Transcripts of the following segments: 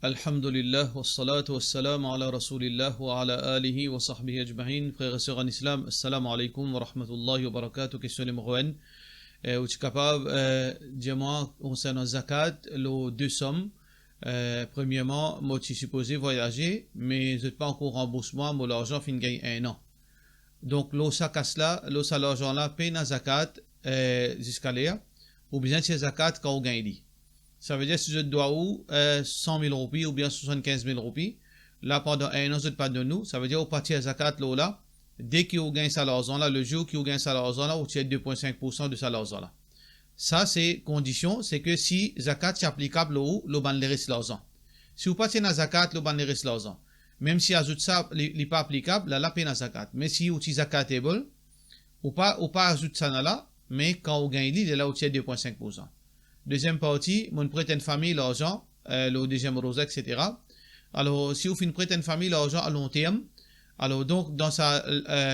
Alhamdulillah, wassalatu wassalamu ala rasulillah wa ala alihi wa sahbihi ajma'in. Frères et sœurs en islam, assalamu alaikum wa rahmatullahi wa barakatuh. Question numéro 1. Où tu es capable, dis-moi, concernant zakat, les deux sommes. Premièrement, moi, tu es supposé voyager, mais je n'ai pas encore remboursé moi, l'argent fin gagne un an. Donc, l'eau ça casse là, l'eau ça l'argent là, paye na zakat jusqu'à l'air, ou bien c'est zakat quand on gagne. Ça veut dire si je dois 100 000 roupies ou bien 75 000 roupies, là pendant un an, je ne pas de nous, ça veut dire au partir de zakat là, dès qu'il gagne ça l'argent là, le jour qu'il gagne ça l'argent là, ou tu as 2,5% de ça l'argent là. Ça c'est condition, c'est que si zakat c'est applicable au ban les risques l'argent. Si vous passez dans zakat, le ban les risques l'argent. Même si ajoute ça, il n'est pas applicable, là la peine à zakat. Mais si vous zakat est bon, ou pas ajoute ça là, mais quand vous gagnez il est là où tu as 2,5%. Deuxième partie, mon prête une famille l'argent, le deuxième rosé, etc. Alors, si vous faites prêter une famille l'argent à long terme, alors donc dans sa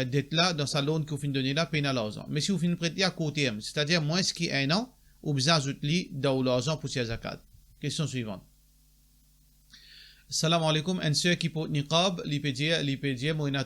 dette là, dans sa loan que vous faites donner là, payez l'argent. Mais si vous faites prêter à court terme, c'est-à-dire moins qui un an, vous besoin ajouter dans l'argent pour ces zakat. Question suivante. Salam alaikum, un seul qui porte niqab, l'IPD, moi il y a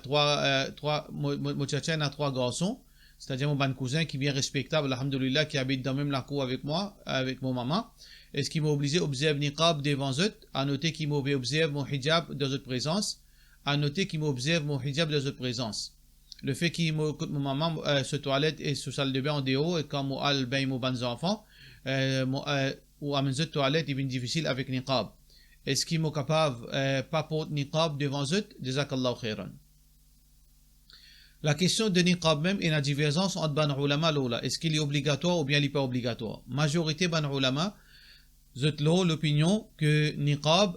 trois garçons. C'est-à-dire mon ban cousin qui est bien respectable, alhamdoulilah, qui habite dans même la cour avec moi, avec mon maman. Est-ce qu'il m'a obligé à observer niqab devant eux, à noter qu'il m'a observé mon hijab dans votre présence, à noter qu'il m'a observé mon hijab dans votre présence. Le fait qu'il m'a mon maman se toilette et se salle de bain en dehors, et quand moi al bain mon ban enfants, ou à mes toilettes, il est difficile avec niqab. Est-ce qu'il m'a capable pas porter niqab devant eux? Jazakallahu khairan. La question de niqab même est la divergence entre ban ulama lola. Est-ce qu'il est obligatoire ou bien il n'est pas obligatoire? Majorité ban ulama, l'opinion que niqab,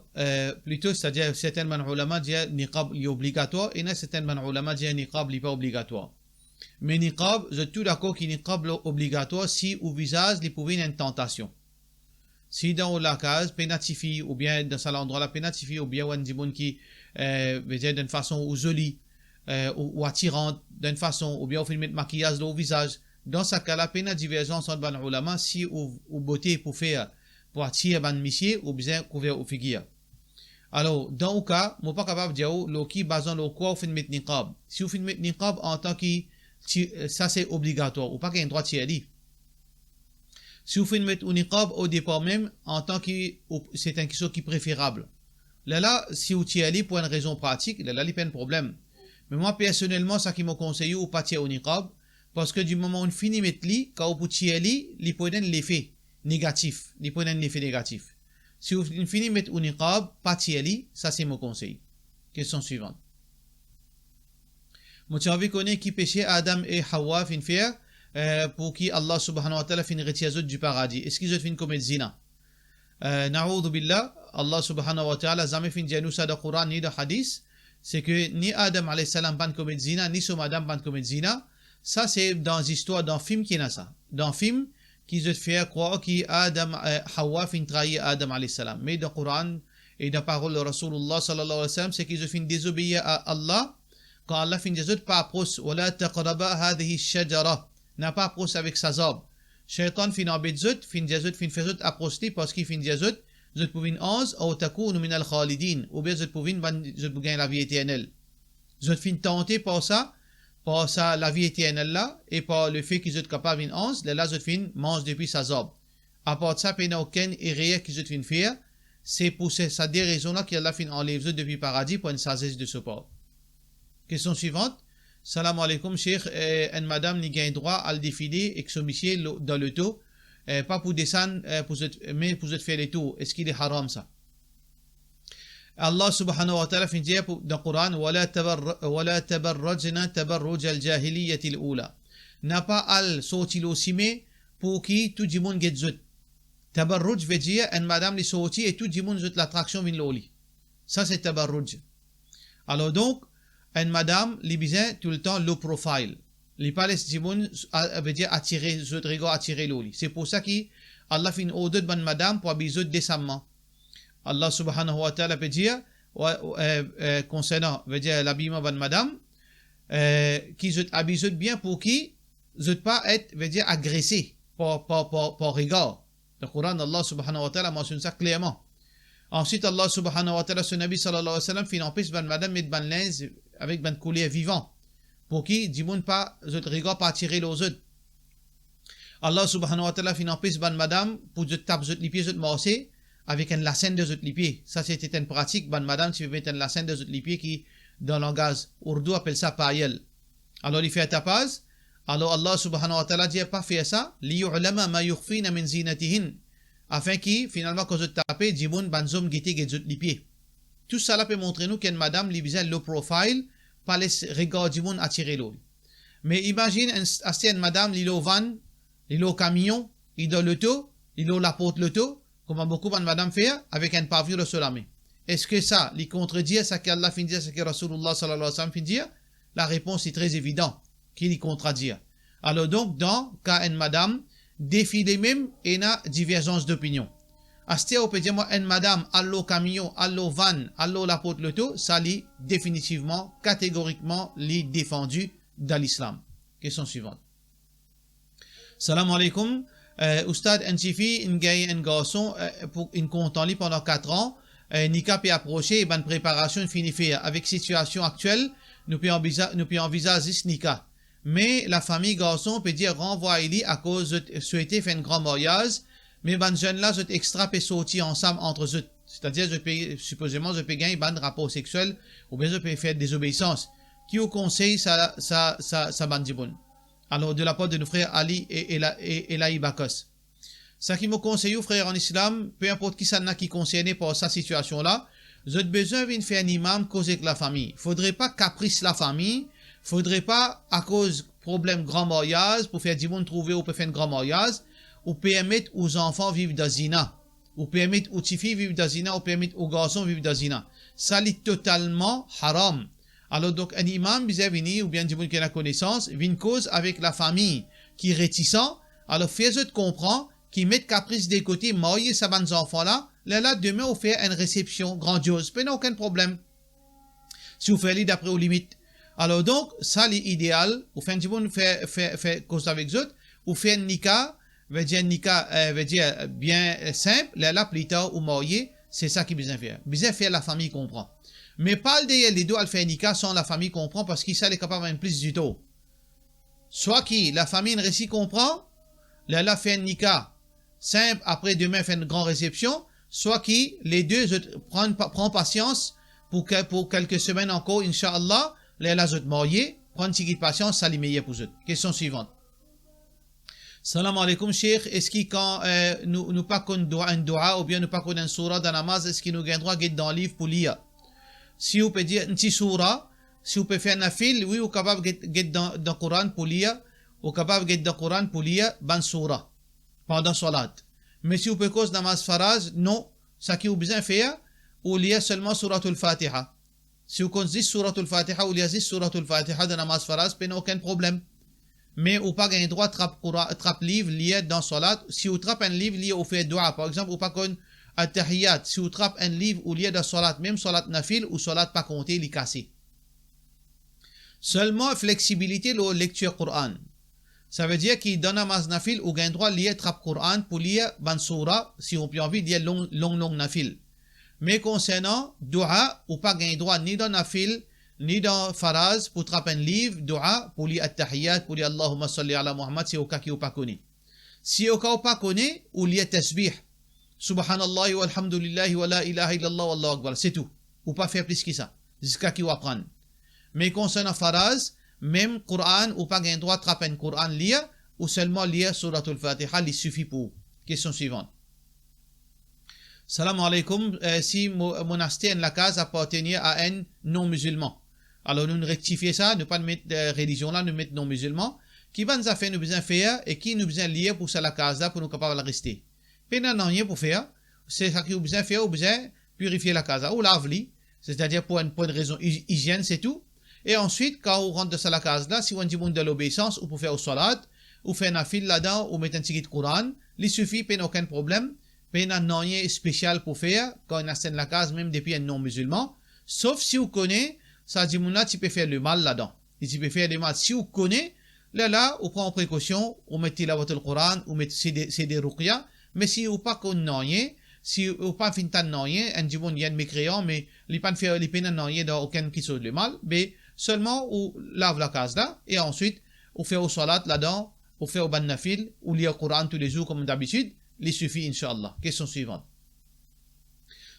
plutôt, c'est-à-dire certains ban ulama disent niqab est obligatoire et certains ban ulama disent niqab n'est pas obligatoire. Mais niqab, je suis tout d'accord qu'il niqab est obligatoire si au visage il pouvait une tentation. Si dans la case pénatifie ou bien dans cet endroit là pénatifie ou bien un dibon qui veut dire d'une façon ou jolie ou attirante d'une façon ou bien au film de maquillage au visage, dans ce cas là peine divergence entre ban ulama si ou beauté pour faire pour attirer ban monsieur ou bien couvert au figure. Alors dans le cas moi pas capable de dire le qui basant le quoi au film de niqab. Si au film de niqab en tant que ça c'est obligatoire ou pas qu'il droit de tirer. Si vous faites mettre un niqab au départ même, en tant que c'est une question qui est préférable. Là, si vous tirez pour une raison pratique, là, il n'y a pas de problème. Mais moi, personnellement, ça qui m'a conseillé ou pas tirer au niqab, parce que du moment où on finit de mettre li, quand vous tirez il peut donner l'effet négatif. Il peut donner l'effet négatif. Si vous finissez de mettre un niqab, pas tirer ça c'est mon conseil. Question suivante. Moi, tu avais connu qui péchait Adam et Hawa fin faire, pour qui Allah subhanahu wa ta'ala fin retire du paradis. Est-ce qu'ils ont fin commettre zina? Na'oudhu billah, Allah subhanahu wa ta'ala jamais fin dire nous ça dans le Coran ni dans le hadith, c'est que ni Adam alayhi salam ban commettre zina, ni son madame ban commettre zina. Ça c'est dans l'histoire d'un film qui est ça. Dans le film qui se fait croire que Adam Hawa fin trahir Adam alayhi salam. Mais dans le Coran et dans la parole de Rasulullah sallallahu alayhi wa sallam, c'est qu'ils ont fin désobéir à Allah quand Allah fin dire pas approche wala taqraba hadhihi shajara. N'a pas approché avec sa zob. Shaitan fin embête zut, fin diazut, fin fait zut approcher parce qu'il fin diazut, zut pouvin 11, ou takoun min al khalidin, ou bien zut pouvin zut gagner la vie éternelle. Zut fin tenter par ça, la vie éternelle là, et par le fait qu'ils zut capable fin 11, là zut fin mange depuis sa zob. À part ça, il n'y a aucune erreur qu'ils zut fin faire, c'est pour ça des raisons là qu'Allah fin enlève zut depuis paradis pour une sagesse de support. Question suivante. Salam alaikum, Cheikh. Une madame n'y gagne droit à le défiler et que son monsieur dans le taux, pas pour descendre, mais pour faire les tours. Est-ce qu'il est haram ça? Allah subhanahu wa ta'ala fin dit dans le Coran, وَلَا تَبَرَّجْنَا تَبَرُّجَ الْجَاهِلِيَّةِ الْأُولَى. N'a pas al sorti le cimé pour qui tout le monde get zut. Tabarruj veut dire une madame les sorti et tout le monde zut l'attraction vin l'oli. Ça c'est tabarruj. Alors donc, une madame, les besoin tout le temps low profile. Les palestiniens veut dire attirer, attirer l'oli. C'est pour ça qu'Allah fait une ordre de madame pour habiller décemment. Allah subhanahu wa ta'ala peut dire, concernant, veut dire l'habillement de madame, qui habille bien pour qui, pas être, veut dire agressé par regard. Le Coran d'Allah subhanahu wa ta'ala mentionne ça clairement. Ensuite, Allah subhanahu wa ta'ala, son Nabi sallallahu alayhi wa sallam, fin empêche ban madame met ban linge avec ban collier vivant. Pour qui, dit moun pas, zot rigole pas tirer les autres. Allah subhanahu wa ta'ala, fin empêche ban madame, pour zot tape zot lipier, zot morcer, avec un lacen de zot lipier. Ça, c'était une pratique, ban madame, tu veux mettre un lacen de zot lipier qui, dans le langage ourdou, appelle ça païel. Alors, il fait un tapage. Alors, Allah subhanahu wa ta'ala dit, pas faire ça, liyu'lama ma yukhfina min zinatihin. Afin que, finalement, quand je tape, Djimoun, banzom, guité, guézot, lipier. Tout ça là peut montrer nous qu'une madame, li bizarre low profile, pas les regards Djimoun attirer l'eau. Mais imagine, une madame, li lo van, li lo camion, li do l'auto, li lo la porte l'auto, comme beaucoup de madame fait, avec un pavillon de solamé. Est-ce que ça, li contredit ça qu'Allah fin dire, ça que Rasulullah sallallahu alayhi wa sallam fin dire? La réponse est très évidente, qu'il y contredit. Alors donc, dans cas une madame, défilé même et na divergence d'opinion. Astia on peut dire moi une madame allo camion, allo van, allo la porte l'auto, ça lit définitivement, catégoriquement lit défendu dans l'islam. Question suivante. Salam alaikum. Oustad Nchifi, un garçon pour une compte en lit pendant 4 ans. Nika peut approcher et bonne préparation finit fait. Avec situation actuelle, nous pouvons envisager ce Nika. Mais la famille garçon peut dire renvoyer à cause de souhaiter faire un grand mariage, mais ben jeune là, je extra peut sortir ensemble entre eux. C'est-à-dire, supposément, je peux gagner un rapport sexuel, ou bien je peux faire désobéissance. Qui au conseil, ça bandibon. Alors, de la part de nos frères Ali et Laï Bakos. Ça qui me conseille, frères en islam, peu importe qui ça n'a qui concerné par sa situation-là, vous avez besoin de faire un imam causer avec la famille. Faudrait pas caprice la famille, faudrait pas, à cause problème grand mariage, pour faire du monde trouver ou pour faire un grand mariage, ou permettre aux enfants vivre dans zina, ou permettre aux petites filles vivre dans zina, ou permettre aux garçons vivre dans zina. Ça est totalement haram. Alors donc, un imam, ou bien du monde qui a la connaissance, vient cause avec la famille qui est réticent, alors fais-eux comprendre, qui mettent caprice des côtés, marier ces bons enfants-là, là, demain, on fait une réception grandiose. Pas aucun problème. Si vous faites d'après aux limites. Alors donc, ça, l'idéal, vous faites du monde, fait cause avec eux, vous faites un nika, veut dire bien simple, là, plus tard, ou marier, c'est ça qui besoin faire. Besoin faire la famille comprend. Mais pas les deux, elle fait un nika sans la famille comprend, parce qu'il est capable de plus du tout. Soit qui, la famille, récit comprend, là, fait un nika, simple, après demain fait une grande réception, soit qui les deux prend patience pour quelques semaines encore, Inch'Allah, là je marier, prendre une petite patience, ça les meilleur pour eux. Question suivante. Salam alaikum, Cheikh. Est-ce que quand nous pas qu'on doit un dua ou bien nous pas qu'on un surah dans la namaz, est-ce qu'il nous gagne droit dans le livre pour lire? Si vous pouvez dire un petit surah, si vous pouvez faire un fil, oui, vous êtes capable de dans le Coran pour lire, vous êtes capable de dans le Coran pour lire, ban surah. Pendant salat. Mais si vous pouvez cause namaz faraz, non. Ça qui vous besoin faire, ou lire seulement suratul Fatiha. Si vous connaissez suratul Fatiha, ou lisez suratul Fatiha de namaz faraz, pas aucun problème. Mais vous pas gagner droit trappe livre lié dans salat. Si vous trappe un livre lié au fait dua, par exemple, ou pas qu'on at-tahiyat. Si vous trappe un livre ou lié dans salat, même salat nafil ou salat pas compté, il est cassé. Seulement flexibilité la lecture Coran. Ça veut dire qu'il donne un namaz nafil ou gagne droit lié trappe Coran pour lire ban surah si on peut envie de lire long nafil. Mais concernant dua ou pas gagne droit ni dans nafil ni dans faraz pour trapper un livre dua pour lire at-tahiyat pour lire Allahumma salli ala Muhammad si au cas qui ou pas connaît. Si au cas ou pas connaît ou lire tasbih subhanallah walhamdulillah wa la ilaha illallah wallahu akbar, c'est tout. Ou pas faire plus que ça jusqu'à qui ou apprendre. Mais concernant faraz, même Coran ou pas gain droit de trapper un Coran lire ou seulement lire suratul Fatiha, il suffit pour. Question suivante. Salam alaikum. Si monastère en la case appartenait à un non-musulman. Alors nous rectifions ça, ne pas mettre de religion là, nous mettre non-musulman. Qui va nous faire nous besoin faire et qui nous besoin lire pour ça la case là pour nous capable de rester. Puis non rien pour faire. C'est ça qui nous besoin faire, ou besoin purifier la case ou laver, c'est-à-dire pour une raison hygiène, c'est tout. Et ensuite, quand on rentre dans la case là, si on dit de l'obéissance, ou pour faire au salat, ou faire un fil là-dedans, ou mettre un petit Coran, il suffit, pas aucun problème, pas un rien spécial pour faire, quand on a la case, même depuis un non-musulman, sauf si vous connaissez, ça dit, tu peux faire le mal là-dedans. Et tu peux faire le mal. Si vous connaissez, là, on prend précaution, on met la le Coran, on met c'est des ruqya, mais si vous pas connaissez rien, si ou pas fin tan non rien, un jibon yen mécréant, mais li pas faire li peine non rien dans aucun qui chose le mal, mais seulement ou lave la case là, et ensuite, ou fait au salat là-dedans, ou fait au ban nafil, ou lire le Coran tous les jours comme d'habitude, il suffit, Inch'Allah. Question suivante.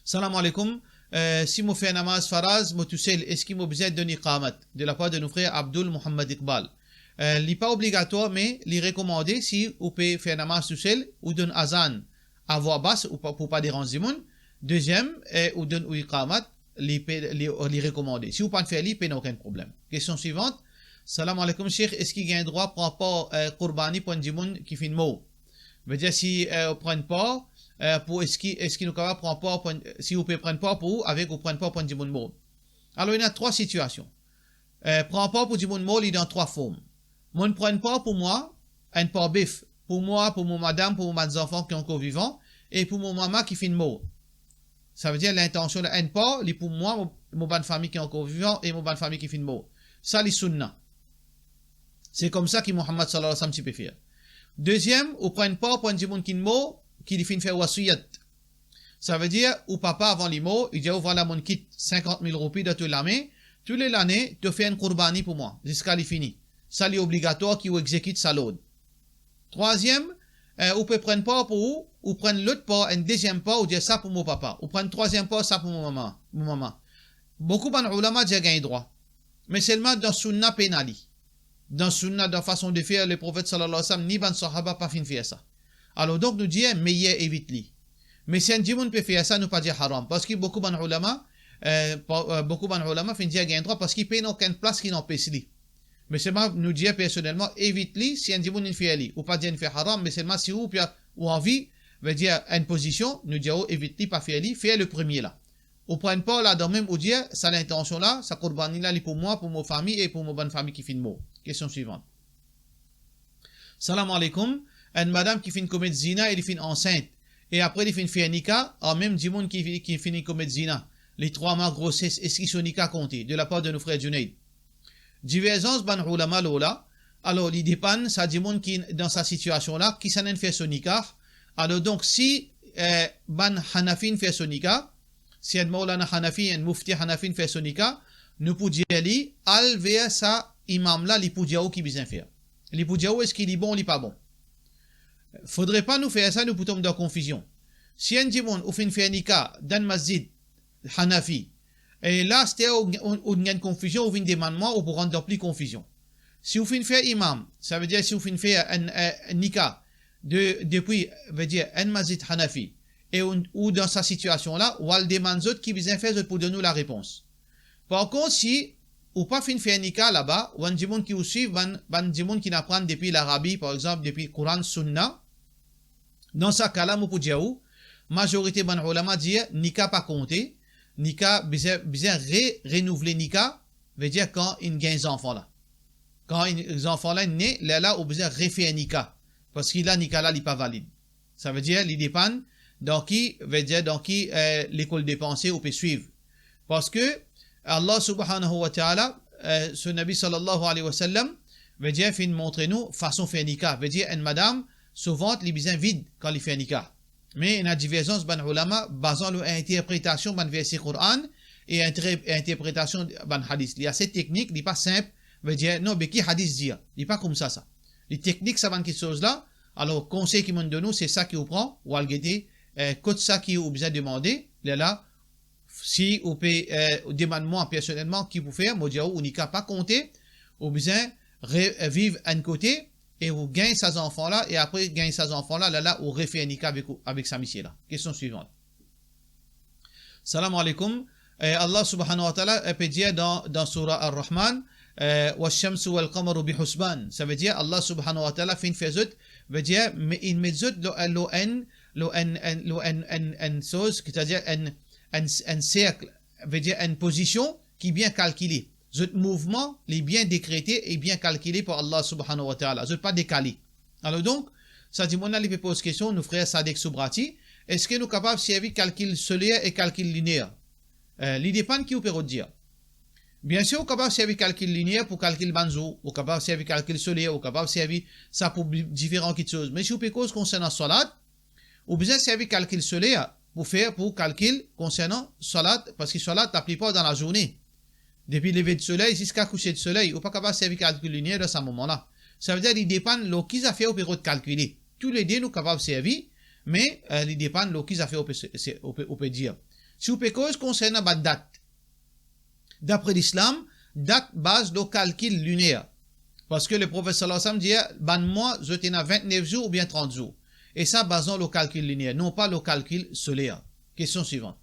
Salam alaikum. Si je fais namaz faraz, je sais est-ce qu'il m'a besoin de niqamat de la part de nos frères Abdul Muhammad Iqbal. Il n'est pas obligatoire, mais il est recommandé si vous pouvez faire namaz tout seul ou d'un azan à voix basse ou pour pas déranger le monde. Deuxième, ou d'un iqamat, il est recommandé. Si vous ne pouvez pas faire, il n'y a aucun problème. Question suivante. Salam alaikum, Cheikh. Est-ce qu'il y a un droit pour rapport Qurbani pour un jimoun qui fait une mot? Veut dire si vous prenez pas, pour est-ce qu'il nous capable prendre part si vous pouvez prendre part pour vous avec ou prendre part pour un jimoun mot. Alors il y a trois situations. Prendre part pour jimoun mot, il est dans trois formes. Mon prendre part pour moi, un part bif. Pour moi, pour mon madame, pour mes enfants qui sont encore vivants, et pour mon maman qui fait une mot. Ça veut dire l'intention de un part, il est pour moi, mon bonne famille qui est encore vivant, et mon bonne famille qui fait une mot. Ça, les sunnah. C'est comme ça que Muhammad sallallahu alayhi wa sallam peut faire. Deuxième, ou prenne pas pour un jimoun qui mot, qui lui fait faire wasiyat. Ça veut dire, ou papa avant les mots, il dit, oh voilà mon kit, 50 000 roupies de toute l'année, tous les années, tu fais un qurbani pour moi, jusqu'à les fini. Ça, c'est obligatoire qu'il exécute sa load. Troisième, ou peut prendre pas pour vous, ou prendre l'autre part, un deuxième part, ou dire ça pour mon papa, ou prendre troisième part, ça pour mon maman. Beaucoup de ulama disent gagné droit. Mais seulement dans sunna pénali. Dans sunna, dans façon de faire, le prophète sallallahu alayhi wa sallam, ni ban sahaba pas fin faire ça. Alors donc nous disons, meilleur évite-li. Mais si un djimoun peut faire ça, nous pas dire haram. Parce que beaucoup de ulama fin dire gain droit parce qu'il paye aucune place qui n'empêche li. Mais seulement nous disons personnellement, évite-li si un djimoun fait li. Ou pas dire fait haram, mais seulement si ou envie, veut dire une position, nous disons évite-li, pas faire li, faire le premier là. Ou prenne pas là dans même ou dire, ça l'intention là, ça qurbani là, pour moi, pour ma famille et pour ma bonne famille qui fait le mot. Question suivante. Salam alaikum. Une madame qui fait une comète zina, elle fait enceinte. Et après, elle fait une fianika, en même dimoun qui fait une comète zina. Les 3 mois grossesse, est-ce qu'ils sont nika comptés? De la part de nos frères Junaid. Divergence ban ulama lola. Alors, il dépend, ça dimoun qui, dans sa situation là, qui s'en fait son nikah. Alors, donc, si, ban Hanafin fait son nikah, si un Maulana Hanafi, un Mufti Hanafin fait son nikah, nous pouvons dire, al vers sa imam là, li pou diao qui besoin faire. Li pou diao, est-ce qu'il est bon ou il pas bon? Faudrait pas nous faire ça, nous pouvons dans confusion. Si un dimoun ou fait une nikah dans le masjid Hanafi, et là, c'était où il y a une confusion, ou une demandement, ou pour rendre plus confusion. Si vous faites faire imam, ça veut dire si vous faites faire un nikah depuis, veut dire un masjid Hanafi, et ou dans sa situation là, ou elle demande d'autres qui besoin faire pour donner la réponse. Par contre, si ou pas fin faire nikah là-bas, ou un djimoun qui vous suit, un djimoun qui n'apprend depuis l'Arabie, par exemple, depuis le Coran Sunna, dans ce cas-là, vous pouvez dire, majorité ban ulama dit, nikah pas compté, nikah, besoin renouveler nikah, veut dire quand il y a des enfants là. Quand les enfants là nés, là, ou besoin refaire nikah, parce que là, nikah là, il n'est pas valide. Ça veut dire, il dépend, dans qui, veut dire, dans qui l'école des pensées, ou peut suivre. Parce que, Allah subhanahu wa ta'ala, ce Nabi sallallahu alayhi wa sallam, veut dire, fin montrer nous, façon faire nikah. Veut dire, une madame, souvent, les besoins vides quand il fait nikah. Mais il y a divergence, ban ulama, basant l'interprétation, ban verset Coran, et interprétation, ban hadith. Il y a cette technique, il n'est pas simple, veut dire, non, mais qui hadith dit? Il n'est pas comme ça, ça. Les techniques, ça va quelque chose là. Alors, conseil qui m'ont donné, c'est ça qui vous prend, ou al-guédé, côté ça qui vous besoin demander, là, si vous pouvez demander moi personnellement qui vous faire, moi dire ou nika pas compter, vous besoin vivre un côté et vous gagnez ces enfants là et après gagnez ces enfants là là vous refait un nika avec sa mission là. Question suivante. Salam alaikum. Allah subhanahu wa ta'ala peut dire dans surah Ar-Rahman والشمس والقمر بحسبان. Ça veut dire Allah subhanahu wa ta'ala fait une faisot veut dire mais il met une chose c'est-à-dire un cercle, veut dire une position qui est bien calculée. Ce mouvement est bien décrété et bien calculé par Allah subhanahu wa ta'ala. Ce n'est pas décalé. Alors donc, ça dit, mon ali peut poser question, nos frères Sadek Soubrati, est-ce que nous sommes capables de servir calcul solaire et calcul linéaire? Il dépend qui vous peut dire. Bien sûr, nous sommes capables de servir calcul linéaire pour calcul banzo, ou capable de servir calcul solaire, ou capable de servir ça pour différentes choses. Mais si vous pouvez cause concernant salat, ou besoin de servir calcul solaire, pour calcul concernant salat, parce que salat t'applique pas dans la journée. Depuis le lever du soleil jusqu'à coucher du soleil, ou pas capable de servir calcul lunaire dans ce moment-là. Ça veut dire qu'il dépend de ce qu'ils ont fait au période calculer. Tous les deux nous capables de servir, mais il dépend de ce qu'ils ont fait au peut dire. Si vous pouvez cause concernant la date, d'après l'islam, date base le calcul lunaire. Parce que le prophète sallallahu alayhi wa sallam dit, ban mois, je tiens à 29 jours ou bien 30 jours. Et ça, basons le calcul linéaire, non pas le calcul solaire. Question suivante.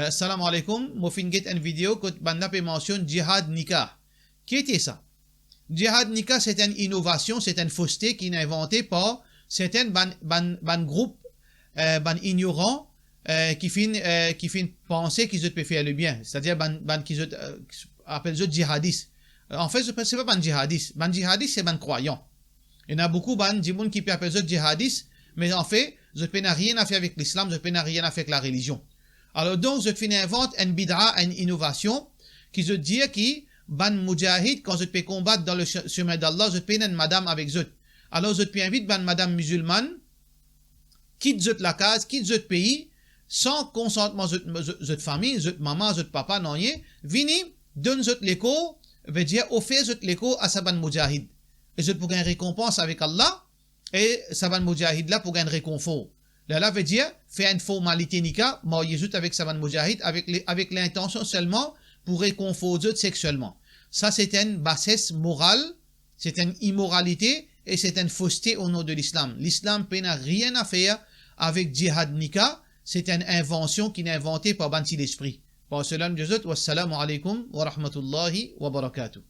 Salam alaikum, moi fin get une vidéo que banda peut mentionner jihad nikah. Qui était ça? Jihad nikah, c'est une innovation, c'est une fausseté qui est inventée par certains ban groupes, ban ignorants, qui fin penser qu'ils peuvent faire le bien. C'est-à-dire ban qui appellent djihadistes. En fait, c'est pas ban djihadistes. Ban djihadistes, c'est ban croyants. Il y en a beaucoup ban qui peut appeler djihadistes, mais en fait, je n'ai rien à faire avec l'islam, je n'ai rien à faire avec la religion. Alors donc, je invente une bid'a, une innovation, qui se dit que ban mujahid, quand je peux combattre dans le chemin d'Allah, je peux une madame avec eux. Alors je peux inviter ban madame musulmane, quitte la case, quitte le pays, sans consentement de famille, de maman, de papa, non rien, vini, donne l'écho, veut dire offrir l'écho à sa ban mujahid. Et je pour une récompense avec Allah, et Saban Mujahid là pour gagner réconfort. Là veut dire faire une formalité nikah, marier avec Saban Mujahid avec l'intention seulement pour réconforter sexuellement. Ça c'est une bassesse morale, c'est une immoralité et c'est une fausseté au nom de l'islam. L'islam n'a rien à faire avec jihad nikah, c'est une invention qui est inventée par Banti l'esprit. Par cela, nous disons wassalamu alaikum wa rahmatullahi wa barakatuh.